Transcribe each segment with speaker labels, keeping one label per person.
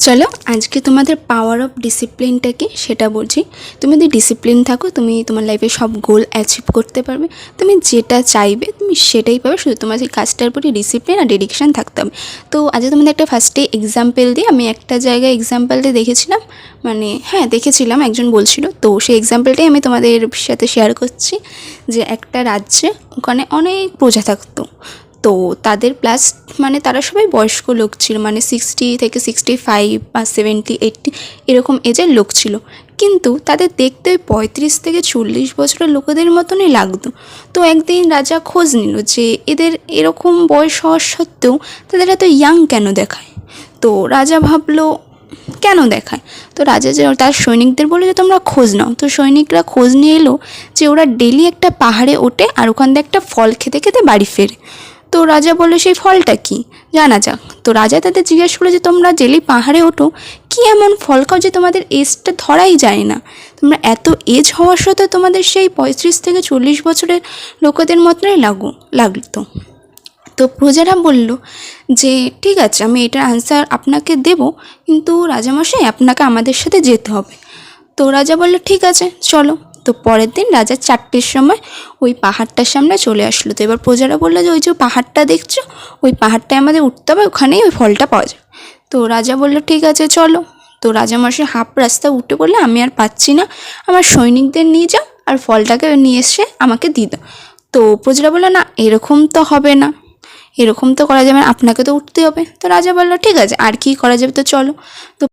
Speaker 1: চলো আজকে তোমাদের পাওয়ার অফ ডিসিপ্লিনটা কি সেটা বলছি। তুমি যদি ডিসিপ্লিন থাকো তুমি তোমার লাইফে সব গোল অ্যাচিভ করতে পারবে। তুমি যেটা চাইবে তুমি সেটাই পাবে, শুধু তোমার সেই কাজটার প্রতি ডিসিপ্লিন আর ডেডিকেশান থাকতে হবে। তো আজকে তোমাদের একটা ফার্স্টে এক্সাম্পল দিই। আমি একটা জায়গায় এক্সাম্পলটা দেখেছিলাম, দেখেছিলাম একজন বলছিল, তো সেই এক্সাম্পলটাই আমি তোমাদের সাথে শেয়ার করছি। যে একটা রাজ্যে ওখানে অনেক প্রজা থাকতো, তো তাদের প্লাস তারা সবাই বয়স্ক লোক ছিল, 60 থেকে 65 বা 70 80 এরকম এজের লোক ছিল। কিন্তু তাদের দেখতে ওই 35 থেকে 40 বছরের লোকেদের মতনই লাগতো। তো একদিন রাজা খোঁজ নিল যে এদের এরকম বয়স হওয়ার সত্ত্বেও তাদের এত ইয়াং কেন দেখায়। তো রাজা ভাবলো কেন দেখায়। তো রাজা যে তার সৈনিকদের বলে যে তোমরা খোঁজ নাও। তো সৈনিকরা খোঁজ নিয়ে এলো যে ওরা ডেলি একটা পাহাড়ে ওঠে আর ওখান থেকে একটা ফল খেতে খেতে বাড়ি ফেরে। তো রাজা বললো সেই ফলটা কি, জানা যাক। তো রাজা তাদের জিজ্ঞেস করলো যে তোমরা ডেলি পাহাড়ে ওঠো, কী এমন ফল খাও যে তোমাদের এজটা ধরাই যায় না। তোমরা এত এজ হওয়ার সত্ত্বেও তোমাদের সেই 35 থেকে 40 বছরের লোকেদের মতনই লাগতো। তো প্রজারা বলল যে ঠিক আছে, আমি এটার আনসার আপনাকে দেব, কিন্তু রাজামশাই আপনাকে আমাদের সাথে যেতে হবে। তো রাজা বলল ঠিক আছে চলো। তো পরের দিন রাজা 4টের সময় ওই পাহাড়টার সামনে চলে আসলো। তো এবার প্রজারা বললো যে ওই যে পাহাড়টা দেখছো, ওই পাহাড়টায় আমাদের উঠতে হবে, ওখানেই ওই ফলটা পাওয়া যায়। তো রাজা বলল ঠিক আছে চলো। তো রাজামশাই হাফ রাস্তা উঠে বললে আমি আর পাচ্ছি না, আমার সৈনিকদের নিয়ে যাও আর ফলটাকে নিয়ে এসে আমাকে দিয়ে দাও। তো প্রজারা বললো না এরকম তো হবে না, এরকম তো করা যাবে না, আপনাকে তো উঠতে হবে। তো রাজা বললো ঠিক আছে আর কি করা যাবে, তো চলো। তো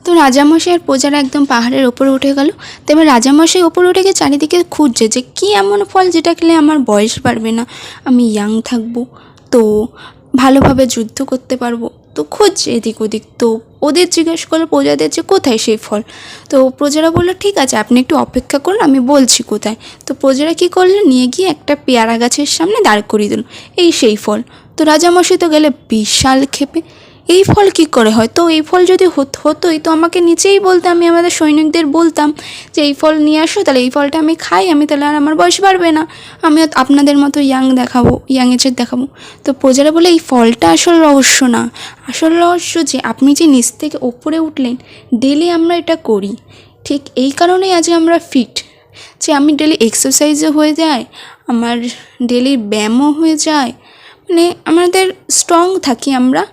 Speaker 1: তো রাজামশাই আর প্রজারা একদম পাহাড়ের ওপরে উঠে গেল। তো এবার রাজামশাই ওপরে উঠে গিয়ে চারিদিকে খুঁজছে যে কী এমন ফল যেটা খেলে আমার বয়স বাড়বে না, আমি ইয়াং থাকবো, তো ভালোভাবে যুদ্ধ করতে পারবো। তো খুঁজছে এদিক ওদিক। তো ওদের জিজ্ঞেস করলো প্রজাদের যে কোথায় সেই ফল। তো প্রজারা বললো ঠিক আছে আপনি একটু অপেক্ষা করুন, আমি বলছি কোথায়। তো প্রজারা কী করলো, নিয়ে গিয়ে একটা পেয়ারা গাছের সামনে দাঁড় করিয়ে দিল, এই সেই ফল। তো রাজামশাই তো গেলে বিশাল ক্ষেপে, এই ফল কী করে হয়, তো এই ফল যদি হতোই তো আমাকে নিচেই বলতে, আমি আমাদের সৈনিকদের বলতাম যে এই ফল নিয়ে আসো, তাহলে এই ফলটা আমি খাই, আমি তাহলে আর আমার বয়স বাড়বে না, আমিও আপনাদের মতো ইয়াং এজের দেখাবো। তো প্রজারা বলে এই ফলটা আসল রহস্য না, আসল রহস্য যে আপনি যে নিচ থেকে ওপরে উঠলেন, ডেলি আমরা এটা করি, ঠিক এই কারণেই আজ আমরা ফিট, যে আমি ডেলি এক্সারসাইজও হয়ে যায়, আমার ডেলি ব্যায়ামও হয়ে যায়, আমাদের স্ট্রং থাকি আমরা,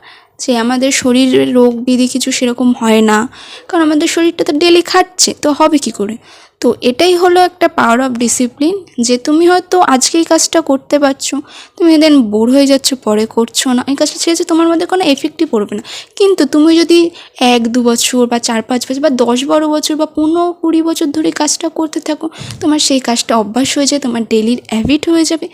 Speaker 1: যে আমাদের শরীরে রোগ ব্যাধি কিছু সেরকম হয় না, কারণ আমাদের শরীরটা তো ডেলি খাটছে, তো হবে কি করে। তো এটাই হলো একটা পাওয়ার অফ ডিসিপ্লিন, যে তুমি হয়তো আজকে এই কাজটা করতে পারছো, তুমি দেন বোর হয়ে যাচ্ছ পরে করছো না, এই কাজটা ছেড়েছে তোমার মধ্যে কোনো এফেক্টই পড়বে না। কিন্তু তুমি যদি 1-2 বছর বা 4-5 বছর বা 10-12 বছর বা 15-20 বছর ধরে কাজটা করতে থাকো, তোমার সেই কাজটা অভ্যাস হয়ে যায়, তোমার ডেলির হ্যাবিট হয়ে যাবে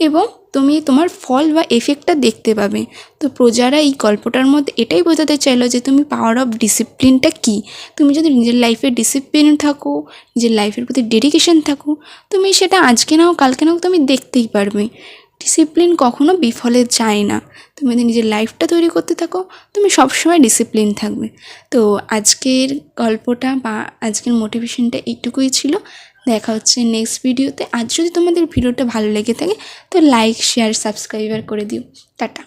Speaker 1: এবং তুমি তোমার ফল বা এফেক্টটা দেখতে পাবে। তো প্রজারা এই গল্পটার মধ্যে এটাই বোঝাতে চাইলো যে তুমি পাওয়ার অফ ডিসিপ্লিনটা কী। তুমি যদি নিজের লাইফে ডিসিপ্লিন থাকো, নিজের লাইফের প্রতি ডেডিকেশন থাকো, তুমি সেটা আজকে নাও কালকে নাও তুমি দেখতেই পারবে। ডিসিপ্লিন কখনো বিফলে যায় না। তুমি যদি নিজের লাইফটা তৈরি করতে থাকো, তুমি সবসময় ডিসিপ্লিন থাকবে। তো আজকের গল্পটা বা আজকের মোটিভেশনটা এইটুকুই ছিল। দেখা হচ্ছে নেক্সট ভিডিওতে। আজ যদি তোমাদের ভিডিওটা ভালো লেগে থাকে তো লাইক শেয়ার সাবস্ক্রাইবার করে দিও। টাটা।